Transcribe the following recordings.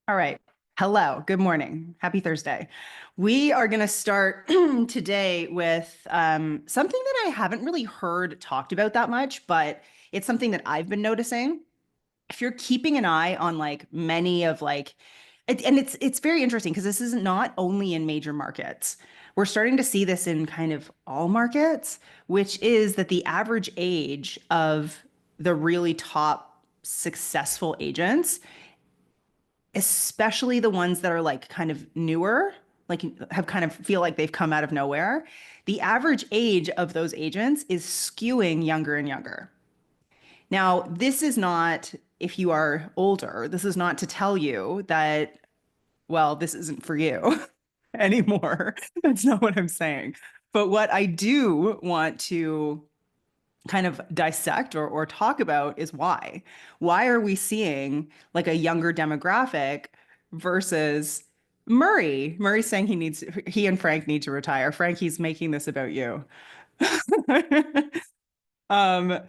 All right. Hello. Good morning. Happy Thursday. We are going to start today with something that I haven't really heard talked about that much, but it's something that I've been noticing. If you're keeping an eye on like many of and it's very interesting because this is not only in major markets. We're starting to see this in kind of all markets, which is that the average age of the really top successful agents, especially the ones that are like kind of newer, like have kind of feel like they've come out of nowhere, the average age of those agents is skewing younger and younger. Now, this is not, if you are older, this is not to tell you that, well, this isn't for you anymore. That's not what I'm saying. But what I do want to kind of dissect or talk about is why. Why are we seeing like a younger demographic versus Murray? Murray's saying he and Frank need to retire. Frank, he's making this about you. Um,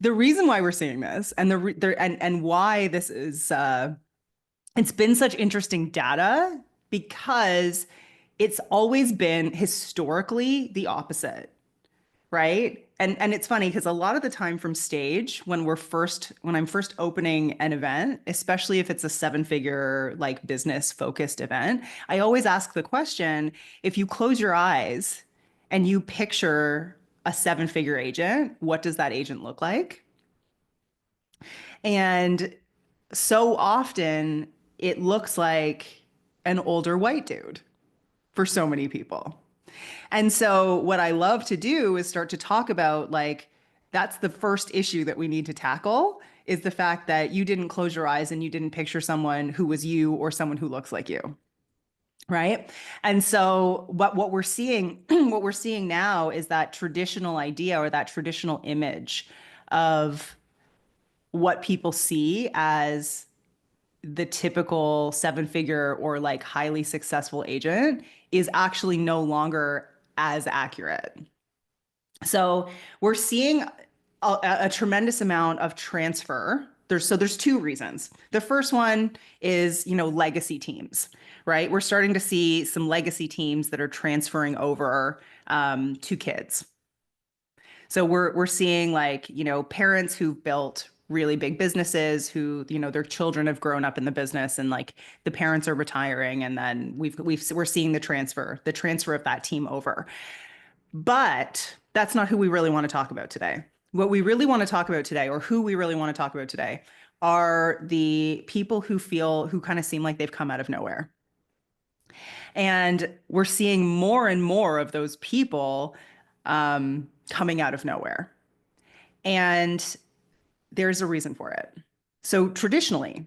the reason why we're seeing this and and why this is it's been such interesting data because it's always been historically the opposite, right? And it's funny because a lot of the time from stage when I'm first opening an event, especially if it's a seven-figure like business focused event, I always ask the question, if you close your eyes and you picture a seven-figure agent, what does that agent look like? And so often it looks like an older white dude for so many people. And so what I love to do is start to talk about like that's the first issue that we need to tackle is the fact that you didn't close your eyes and you didn't picture someone who was you or someone who looks like you. Right. And so what we're seeing what we're seeing now is that traditional idea or that traditional image of what people see as the typical seven figure or like highly successful agent is actually no longer as accurate. So we're seeing a tremendous amount of transfer. There's two reasons. The first one is, legacy teams, right? We're starting to see some legacy teams that are transferring over to kids. So we're seeing like, parents who've built really big businesses who, their children have grown up in the business and like the parents are retiring and then we're seeing the transfer of that team over. But that's not who we really want to talk about today. What we really want to talk about today, or who we really want to talk about today, are the people who kind of seem like they've come out of nowhere. And we're seeing more and more of those people coming out of nowhere. And there's a reason for it. So traditionally,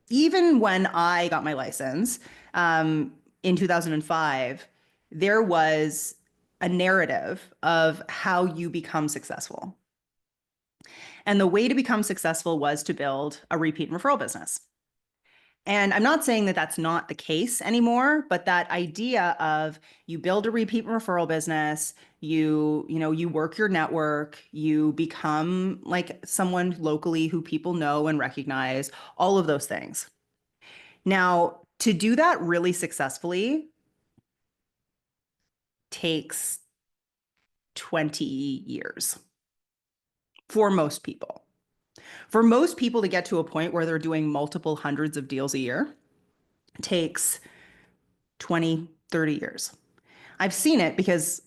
even when I got my license in 2005, there was a narrative of how you become successful. And the way to become successful was to build a repeat and referral business. And I'm not saying that that's not the case anymore, but that idea of you build a repeat and referral business, you work your network, you become like someone locally who people know and recognize, all of those things. Now, to do that really successfully takes 20 years for most people. For most people to get to a point where they're doing multiple hundreds of deals a year takes 20, 30 years. I've seen it because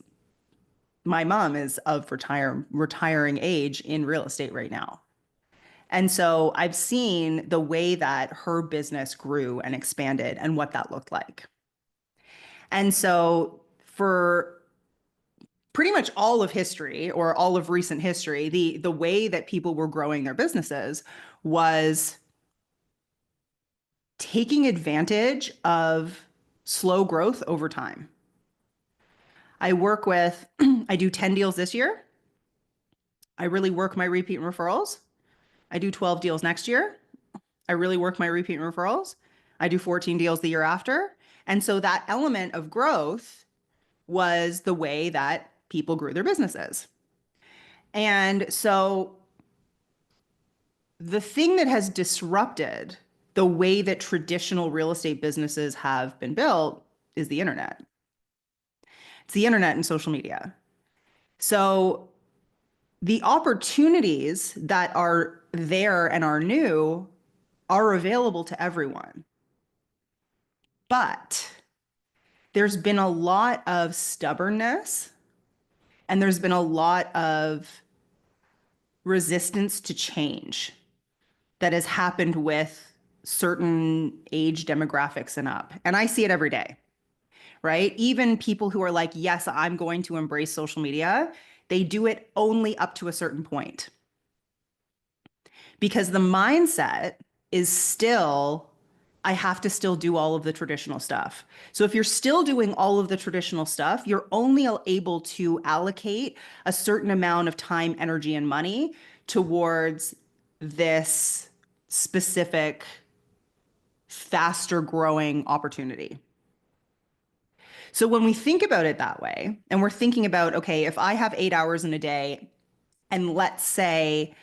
my mom is of retiring age in real estate right now. And so I've seen the way that her business grew and expanded and what that looked like. And so for pretty much all of history or all of recent history, the way that people were growing their businesses was taking advantage of slow growth over time. I do 10 deals this year. I really work my repeat and referrals. I do 12 deals next year. I really work my repeat and referrals. I do 14 deals the year after. And so that element of growth was the way that people grew their businesses. And so the thing that has disrupted the way that traditional real estate businesses have been built is the internet. It's the internet and social media. So the opportunities that are there and are new are available to everyone. But there's been a lot of stubbornness and there's been a lot of resistance to change that has happened with certain age demographics and up. And I see it every day, right? Even people who are like, yes, I'm going to embrace social media, they do it only up to a certain point because the mindset is still, I have to still do all of the traditional stuff. So if you're still doing all of the traditional stuff, you're only able to allocate a certain amount of time, energy, and money towards this specific, faster growing opportunity. So when we think about it that way, and we're thinking about, okay, if I have 8 hours in a day, and let's say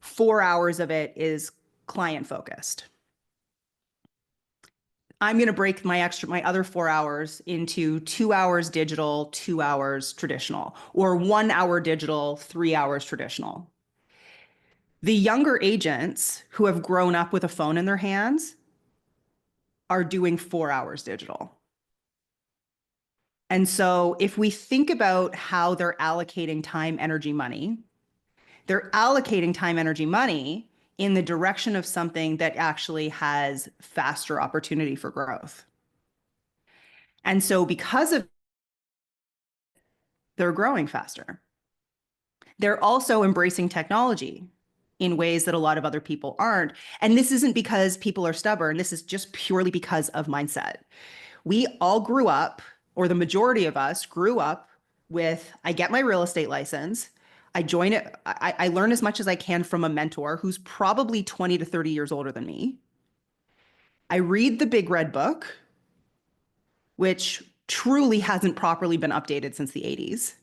4 hours of it is client focused, I'm going to break my other 4 hours into 2 hours digital, 2 hours traditional, or 1 hour digital, 3 hours traditional. The younger agents who have grown up with a phone in their hands are doing 4 hours digital. And so if we think about how they're allocating time, energy, money, they're allocating time, energy, money in the direction of something that actually has faster opportunity for growth. And so because of they're growing faster. They're also embracing technology in ways that a lot of other people aren't. And this isn't because people are stubborn. This is just purely because of mindset. We all grew up, or the majority of us grew up with, I get my real estate license. I join it. I learn as much as I can from a mentor who's probably 20 to 30 years older than me. I read the big red book, which truly hasn't properly been updated since the 80s.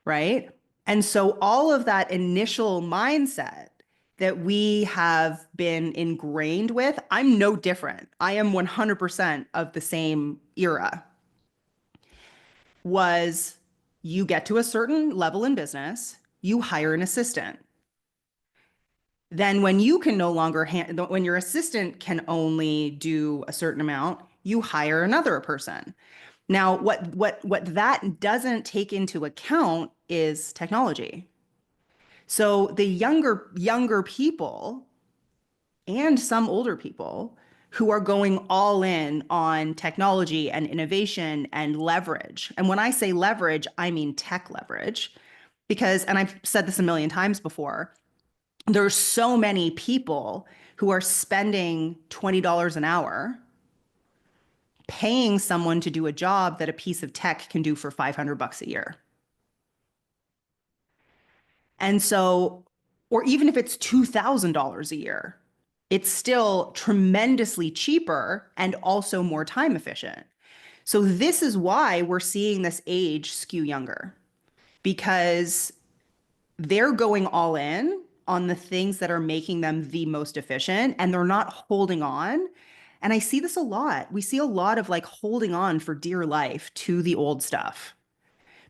Right? And so all of that initial mindset that we have been ingrained with, I'm no different. I am 100% of the same era. Was you get to a certain level in business, you hire an assistant. Then when you can no longer when your assistant can only do a certain amount, you hire another person. Now, what that doesn't take into account is technology. So the younger people and some older people who are going all in on technology and innovation and leverage. And when I say leverage, I mean tech leverage because, and I've said this a million times before, there's so many people who are spending $20 an hour paying someone to do a job that a piece of tech can do for $500 a year. And so, or even if it's $2,000 a year, it's still tremendously cheaper and also more time efficient. So this is why we're seeing this age skew younger because they're going all in on the things that are making them the most efficient and they're not holding on. And I see this a lot. We see a lot of like holding on for dear life to the old stuff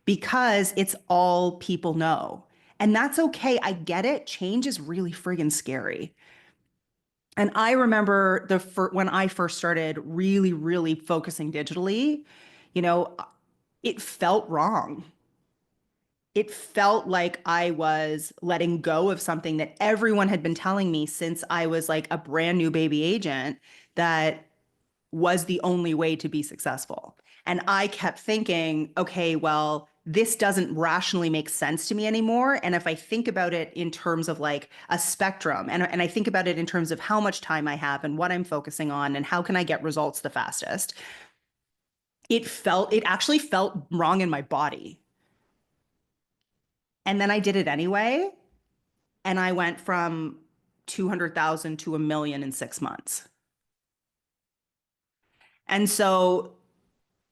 because it's all people know. And that's okay. I get it. Change is really friggin' scary. And I remember when I first started really, really focusing digitally, you know, it felt wrong. It felt like I was letting go of something that everyone had been telling me since I was like a brand new baby agent that was the only way to be successful. And I kept thinking, okay, well, this doesn't rationally make sense to me anymore. And if I think about it in terms of like a spectrum, and I think about it in terms of how much time I have and what I'm focusing on and how can I get results the fastest, it actually felt wrong in my body. And then I did it anyway. And I went from 200,000 to 1 million in 6 months. And so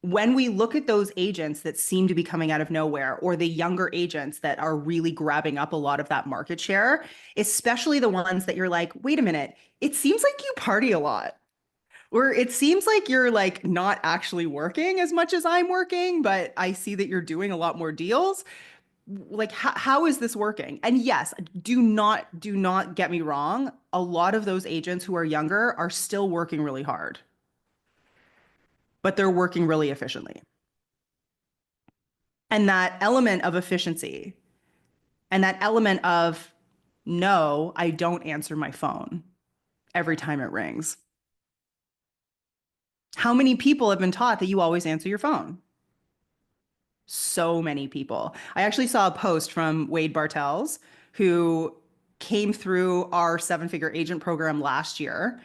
when we look at those agents that seem to be coming out of nowhere, or the younger agents that are really grabbing up a lot of that market share, especially the ones that you're like, wait a minute, it seems like you party a lot. Or it seems like you're like not actually working as much as I'm working, but I see that you're doing a lot more deals. Like how is this working? And yes, do not get me wrong. A lot of those agents who are younger are still working really hard, but they're working really efficiently. And that element of efficiency and that element of no, I don't answer my phone every time it rings. How many people have been taught that you always answer your phone? So many people. I actually saw a post from Wade Bartels, who came through our seven-figure agent program last year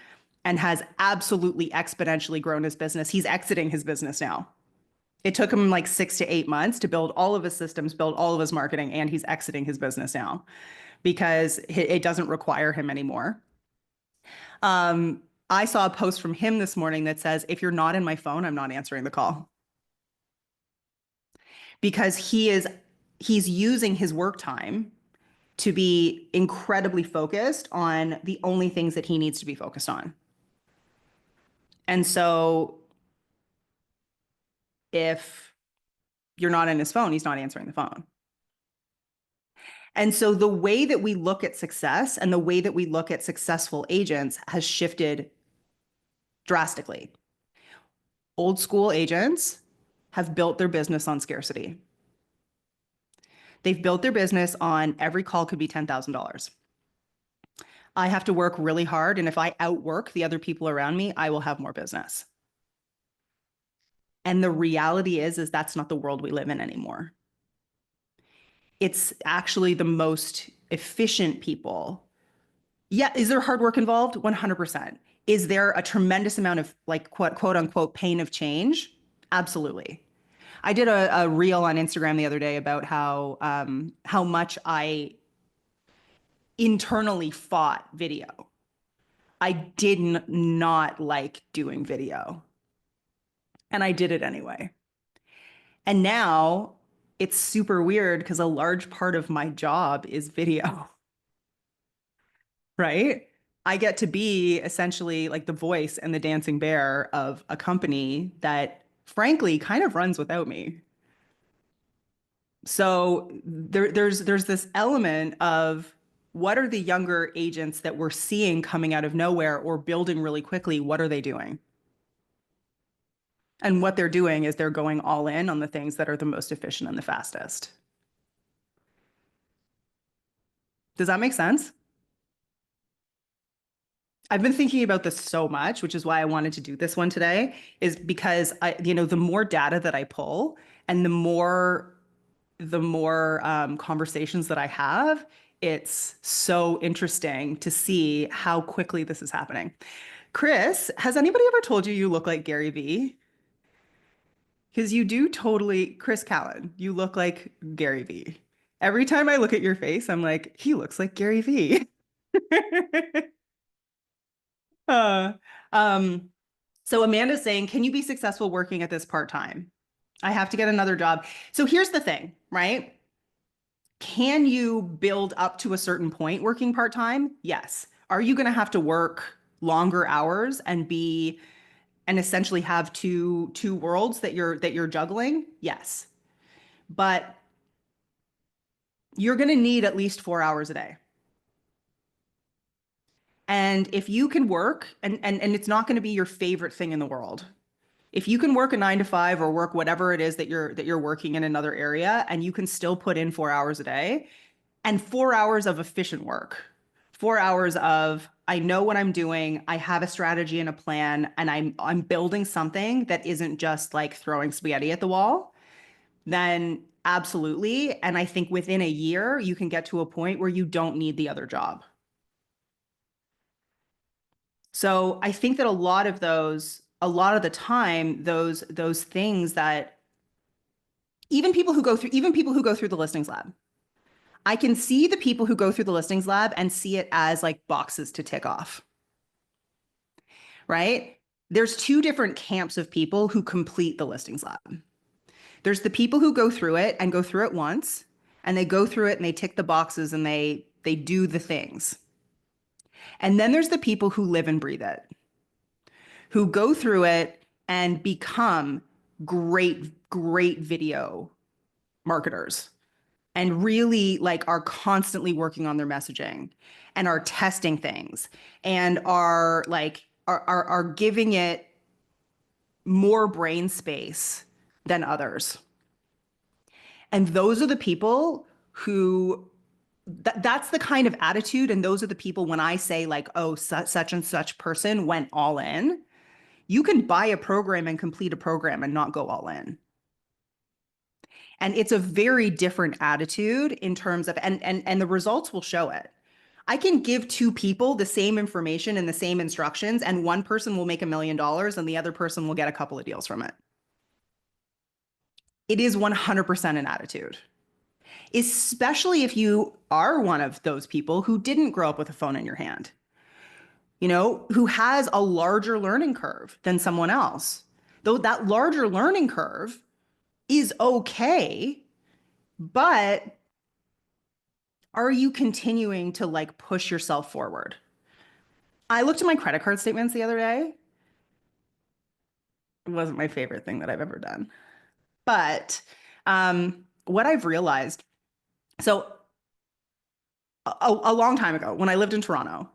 and has absolutely exponentially grown his business. He's exiting his business now. It took him like 6 to 8 months to build all of his systems, build all of his marketing, and he's exiting his business now because it doesn't require him anymore. I saw a post from him this morning that says, if you're not in my phone, I'm not answering the call because he's using his work time to be incredibly focused on the only things that he needs to be focused on. And so if you're not in his phone, he's not answering the phone. And so the way that we look at success and the way that we look at successful agents has shifted drastically. Old school agents have built their business on scarcity. They've built their business on every call could be $10,000. I have to work really hard, and if I outwork the other people around me, I will have more business. And the reality is that's not the world we live in anymore. It's actually the most efficient people. Yeah, is there hard work involved? 100%. Is there a tremendous amount of like quote unquote pain of change? Absolutely. I did a reel on Instagram the other day about how much I internally fought video. I did not like doing video, and I did it anyway. And now it's super weird because a large part of my job is video, right? I get to be essentially like the voice and the dancing bear of a company that frankly kind of runs without me. So there's this element of what are the younger agents that we're seeing coming out of nowhere or building really quickly? What are they doing? And what they're doing is they're going all in on the things that are the most efficient and the fastest. Does that make sense? I've been thinking about this so much, which is why I wanted to do this one today, is because the more data that I pull and the more conversations that I have, it's so interesting to see how quickly this is happening. Chris, has anybody ever told you you look like Gary Vee? Because you do totally, Chris Callan, you look like Gary Vee. Every time I look at your face, I'm like, he looks like Gary Vee. Uh, um, so Amanda's saying, can you be successful working at this part-time? I have to get another job. So here's the thing, right? Can you build up to a certain point working part-time? Yes. Are you going to have to work longer hours and be and essentially have two worlds that you're juggling? Yes. But you're going to need at least 4 hours a day. And if you can work, and it's not going to be your favorite thing in the world. If you can work a 9 to 5 or work whatever it is that you're working in another area, and you can still put in 4 hours a day, and 4 hours of efficient work, 4 hours of I know what I'm doing, I have a strategy and a plan, and I'm building something that isn't just like throwing spaghetti at the wall, then absolutely. And I think within a year, you can get to a point where you don't need the other job. So I think that a lot of the time, those things that even people who go through the listings lab, I can see the people who go through the listings lab and see it as like boxes to tick off, right? there's two different camps of people who complete the listings lab. There's the people who go through it and go through it once, and they go through it and they tick the boxes and they do the things. And then there's the people who live and breathe it, who go through it and become great video marketers and really like are constantly working on their messaging and are testing things and are like are giving it more brain space than others. And those are the people who that's the kind of attitude. And those are the people when I say like, oh, such and such person went all in, you can buy a program and complete a program and not go all in. And it's a very different attitude in terms of, and the results will show it. I can give two people the same information and the same instructions, and one person will make $1 million and the other person will get a couple of deals from it. It is 100% an attitude, especially if you are one of those people who didn't grow up with a phone in your hand, who has a larger learning curve than someone else. Though that larger learning curve is okay, but are you continuing to like push yourself forward? I looked at my credit card statements the other day. It wasn't my favorite thing that I've ever done. But what I've realized, so a long time ago when I lived in Toronto,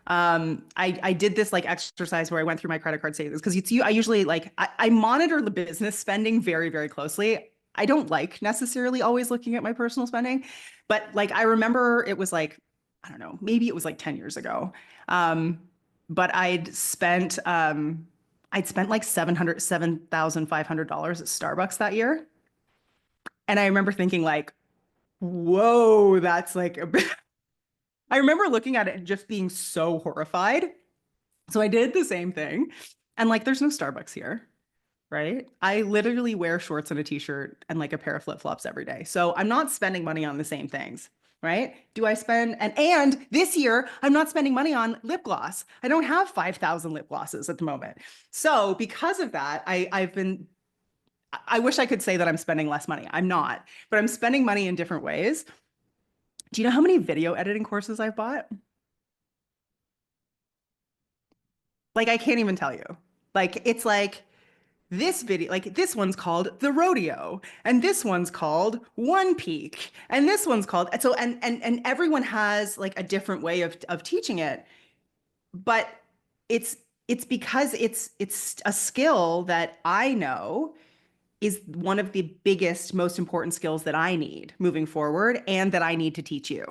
I did this like exercise where I went through my credit card statements because I usually like I monitor the business spending very closely. I don't like necessarily always looking at my personal spending, but like I remember it was like I don't know, maybe it was like 10 years ago. Um, but I'd spent like $7,500 at Starbucks that year. And I remember thinking like, whoa, that's like a bit. I remember looking at it and just being so horrified. So I did the same thing. And like, there's no Starbucks here, right? I literally wear shorts and a t-shirt and like a pair of flip-flops every day. So I'm not spending money on the same things, right? Do I spend and this year I'm not spending money on lip gloss. I don't have 5,000 lip glosses at the moment. So because of that, I wish I could say that I'm spending less money. I'm not, but I'm spending money in different ways. Do you know how many video editing courses I've bought? Like I can't even tell you. Like it's like this video, like this one's called The Rodeo, and this one's called One Peak, and this one's called so and everyone has like a different way of teaching it. But it's it's because it's a skill that I know is one of the biggest, most important skills that I need moving forward and that I need to teach you.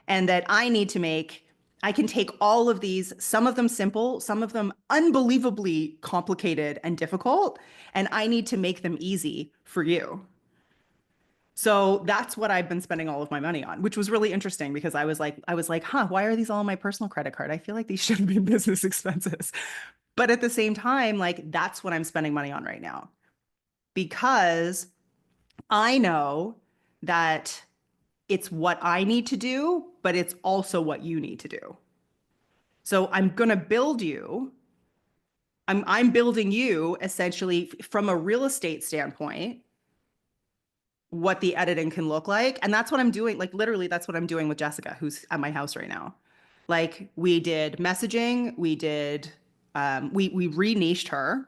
And that I need to make, I can take all of these, some of them simple, some of them unbelievably complicated and difficult, and I need to make them easy for you. So that's what I've been spending all of my money on, which was really interesting because I was like, huh, why are these all on my personal credit card? I feel like these shouldn't be business expenses. But at the same time, like that's what I'm spending money on right now because I know that it's what I need to do, but it's also what you need to do. So I'm going to build you. I'm building you essentially from a real estate standpoint, what the editing can look like. And that's what I'm doing. Like literally, that's what I'm doing with Jessica, who's at my house right now. Like we did messaging, we re-niched her.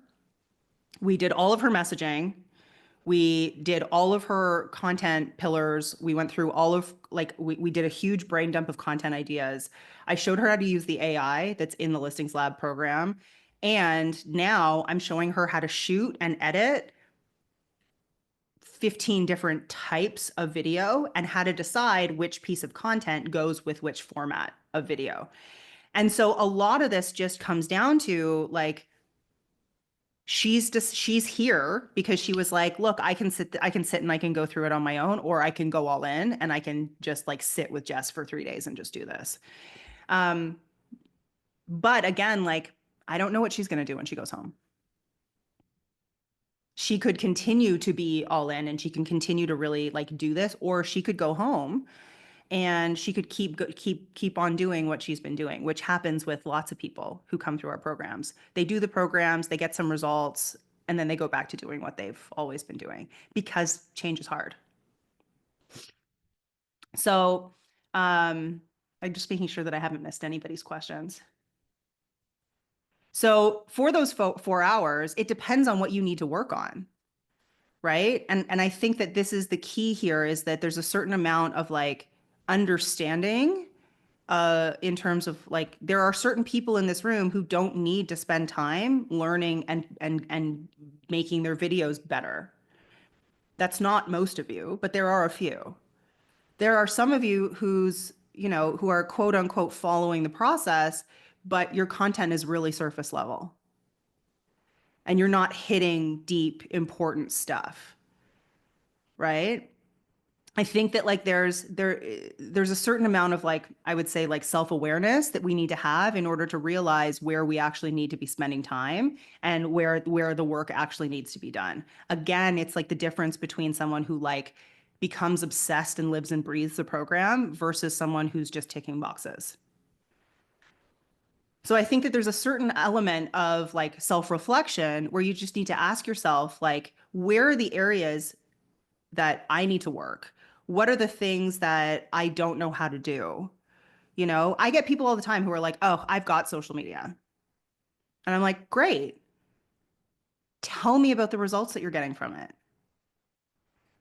We did all of her messaging. We did all of her content pillars. We went through all of like we did a huge brain dump of content ideas. I showed her how to use the AI that's in the Listings Lab program. And now I'm showing her how to shoot and edit 15 different types of video and how to decide which piece of content goes with which format of video. And so a lot of this just comes down to like she's here because she was like, look, I can sit and I can go through it on my own, or I can go all in and I can just like sit with Jess for 3 days and just do this. Um, but again, like I don't know what she's gonna do when she goes home. She could continue to be all in and she can continue to really like do this, or she could go home and she could keep on doing what she's been doing, which happens with lots of people who come through our programs. They do the programs, they get some results, and then they go back to doing what they've always been doing because change is hard. So, I'm just making sure that I haven't missed anybody's questions. So, for those 4 hours, it depends on what you need to work on, right? And I think that this is the key here is that there's a certain amount of like understanding in terms of like there are certain people in this room who don't need to spend time learning and making their videos better. That's not most of you, but there are a few. There are some of you who are quote unquote following the process, but your content is really surface level and you're not hitting deep, important stuff, right? I think that like there's a certain amount of like I would say like self-awareness that we need to have in order to realize where we actually need to be spending time and where the work actually needs to be done. Again, it's like the difference between someone who like becomes obsessed and lives and breathes the program versus someone who's just ticking boxes. So I think that there's a certain element of like self-reflection where you just need to ask yourself like where are the areas that I need to work? What are the things that I don't know how to do? I get people all the time who are like, "Oh, I've got social media." And I'm like, "Great. Tell me about the results that you're getting from it."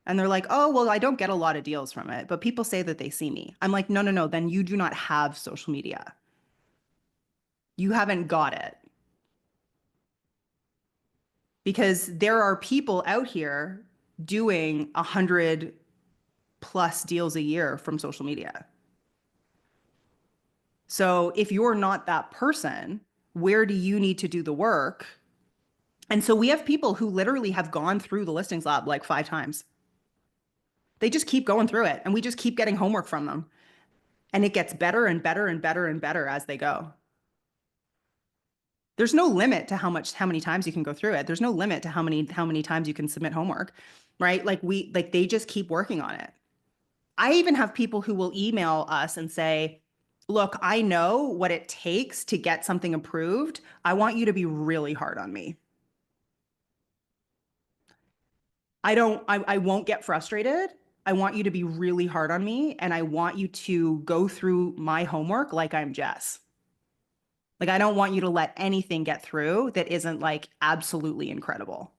And they're like, "Oh, well, I don't get a lot of deals from it, but people say that they see me." I'm like, "No, no, no, then you do not have social media. You haven't got it." Because there are people out here doing 100+ deals a year from social media. So if you're not that person, where do you need to do the work? And so we have people who literally have gone through the listings lab like 5 times. They just keep going through it and we just keep getting homework from them. And it gets better and better and better and better as they go. There's no limit to how many times you can go through it. There's no limit to how many times you can submit homework, right? Like they just keep working on it. I even have people who will email us and say, "Look, I know what it takes to get something approved. I want you to be really hard on me." I won't get frustrated. I want you to be really hard on me and I want you to go through my homework like I'm Jess. Like I don't want you to let anything get through that isn't like absolutely incredible.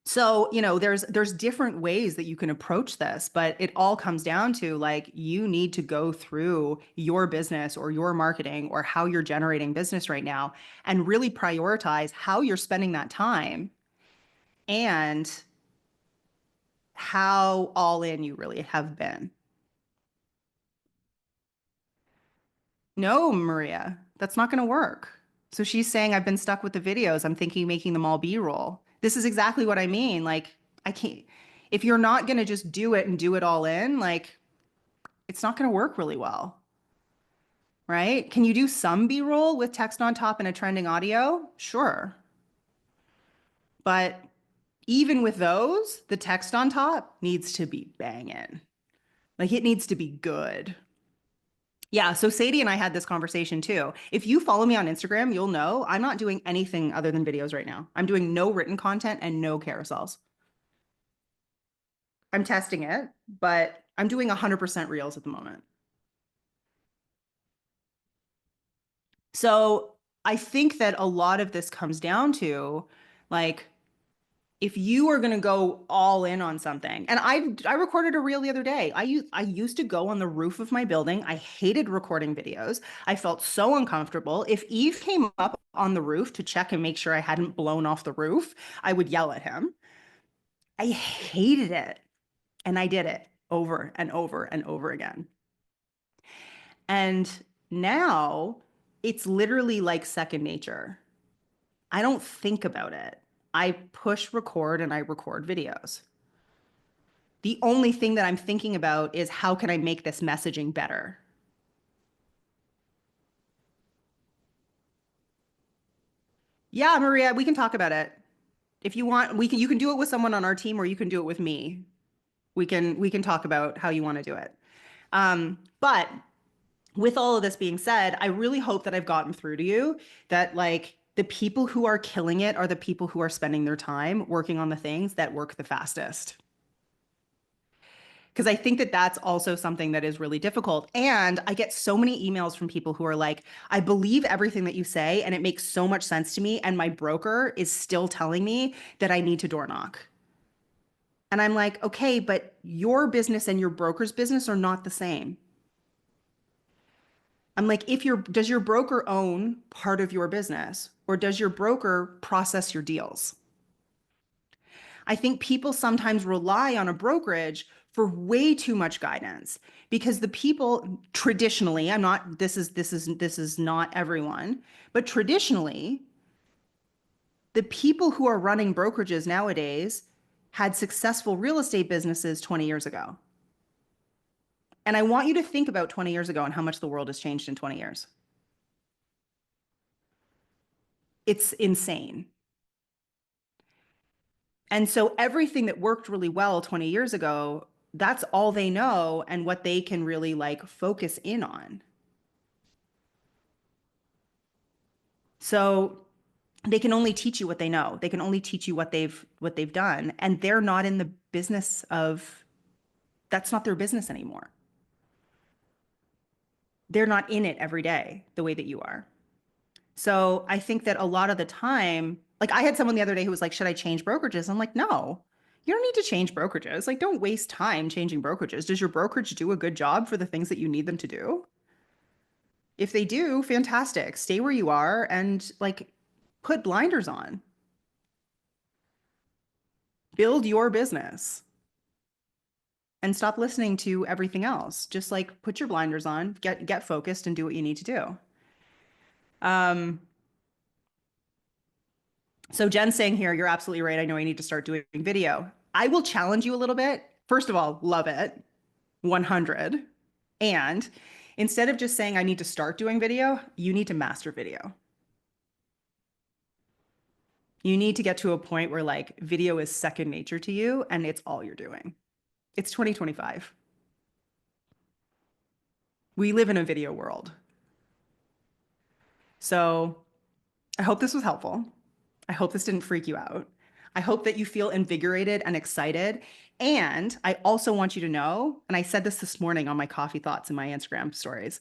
So, there's different ways that you can approach this, but it all comes down to like you need to go through your business or your marketing or how you're generating business right now and really prioritize how you're spending that time and how all in you really have been. No, Maria, that's not going to work. So she's saying, I've been stuck with the videos. I'm thinking making them all B-roll. This is exactly what I mean. Like, I can't, if you're not going to just do it and do it all in, like, it's not going to work really well, right? Can you do some B-roll with text on top and a trending audio? Sure. But even with those, the text on top needs to be banging. Like, it needs to be good. Yeah, so Sadie and I had this conversation too. If you follow me on Instagram, you'll know I'm not doing anything other than videos right now. I'm doing no written content and no carousels. I'm testing it, but I'm doing 100% reels at the moment. So I think that a lot of this comes down to like if you are going to go all in on something, and I recorded a reel the other day. I used to go on the roof of my building. I hated recording videos. I felt so uncomfortable. If Eve came up on the roof to check and make sure I hadn't blown off the roof, I would yell at him. I hated it, and I did it over and over and over again. And now it's literally like second nature. I don't think about it. I push record and I record videos. The only thing that I'm thinking about is how can I make this messaging better? Yeah, Maria, we can talk about it. If you want, you can do it with someone on our team or you can do it with me. We can talk about how you want to do it. But with all of this being said, I really hope that I've gotten through to you that like the people who are killing it are the people who are spending their time working on the things that work the fastest. Because I think that that's also something that is really difficult. And I get so many emails from people who are like, I believe everything that you say, and it makes so much sense to me. And my broker is still telling me that I need to door knock. And I'm like, okay, but your business and your broker's business are not the same. I'm like, does your broker own part of your business or does your broker process your deals? I think people sometimes rely on a brokerage for way too much guidance because the people traditionally, I'm not, this is not everyone, but traditionally, the people who are running brokerages nowadays had successful real estate businesses 20 years ago. And I want you to think about 20 years ago and how much the world has changed in 20 years. It's insane. And so everything that worked really well 20 years ago, that's all they know and what they can really like focus in on. So they can only teach you what they know. They can only teach you what they've done and they're not in the business of that's not their business anymore. They're not in it every day the way that you are. So I think that a lot of the time, like I had someone the other day who was like, should I change brokerages? I'm like, no, you don't need to change brokerages. Like, don't waste time changing brokerages. Does your brokerage do a good job for the things that you need them to do? If they do, fantastic. Stay where you are and like put blinders on. Build your business and stop listening to everything else. Just like put your blinders on, get focused and do what you need to do. Um, So Jen's saying here, you're absolutely right. I know I need to start doing video. I will challenge you a little bit. First of all, love it. 100. And instead of just saying I need to start doing video, you need to master video. You need to get to a point where like video is second nature to you and it's all you're doing. It's 2025. We live in a video world. So I hope this was helpful. I hope this didn't freak you out. I hope that you feel invigorated and excited. And I also want you to know, and I said this morning on my coffee thoughts in my Instagram stories,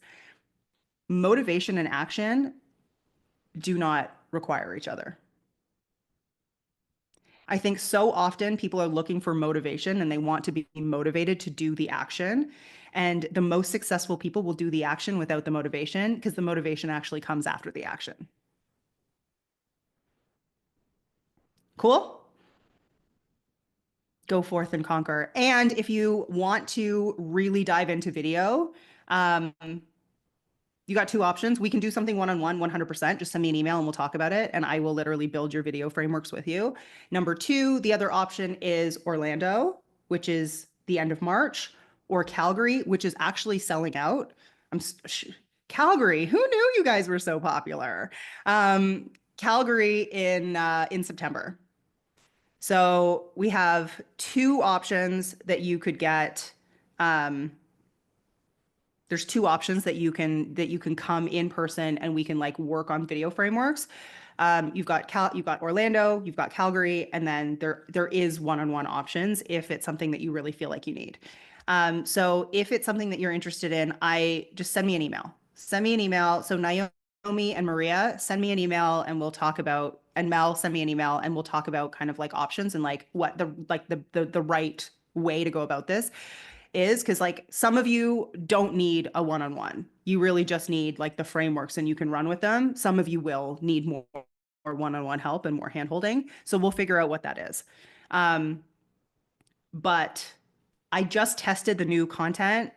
motivation and action do not require each other. I think so often people are looking for motivation and they want to be motivated to do the action. And the most successful people will do the action without the motivation because the motivation actually comes after the action. Cool? Go forth and conquer. And if you want to really dive into video, um, you got two options. We can do something one-on-one, 100%. Just send me an email and we'll talk about it. And I will literally build your video frameworks with you. Number two, the other option is Orlando, which is the end of March, or Calgary, which is actually selling out. Calgary, who knew you guys were so popular? Calgary in September. So we have two options that you could get. Um, there's two options that you can come in person and we can like work on video frameworks. You've got Orlando, you've got Calgary, and then there is one-on-one options if it's something that you really feel like you need. So if it's something that you're interested in, I just send me an email. Send me an email. So Naomi and Maria, send me an email and we'll talk about, and Mel, send me an email and we'll talk about kind of like options and like what the right way to go about this is because like some of you don't need a one-on-one. You really just need like the frameworks and you can run with them. Some of you will need more one-on-one help and more hand-holding. So we'll figure out what that is. But I just tested the new content,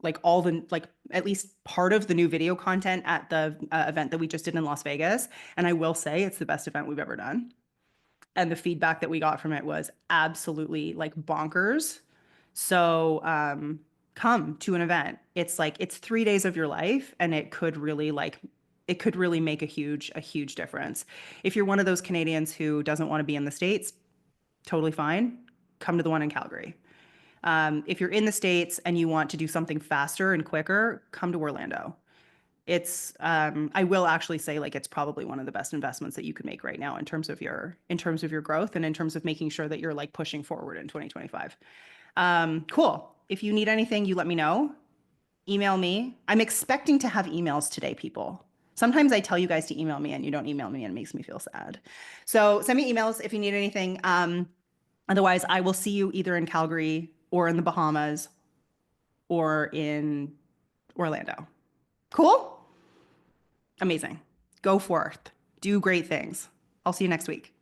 like all the like at least part of the new video content at the event that we just did in Las Vegas. And I will say it's the best event we've ever done. And the feedback that we got from it was absolutely like bonkers. So come to an event. It's like it's 3 days of your life and it could really make a huge difference. If you're one of those Canadians who doesn't want to be in the States, totally fine. Come to the one in Calgary. If you're in the States and you want to do something faster and quicker, come to Orlando. I will actually say like it's probably one of the best investments that you could make right now in terms of your growth and in terms of making sure that you're like pushing forward in 2025. Cool. If you need anything, you let me know. Email me. I'm expecting to have emails today, people. Sometimes I tell you guys to email me and you don't email me and it makes me feel sad. So send me emails if you need anything. Otherwise, I will see you either in Calgary or in the Bahamas or in Orlando. Cool? Amazing. Go forth. Do great things. I'll see you next week.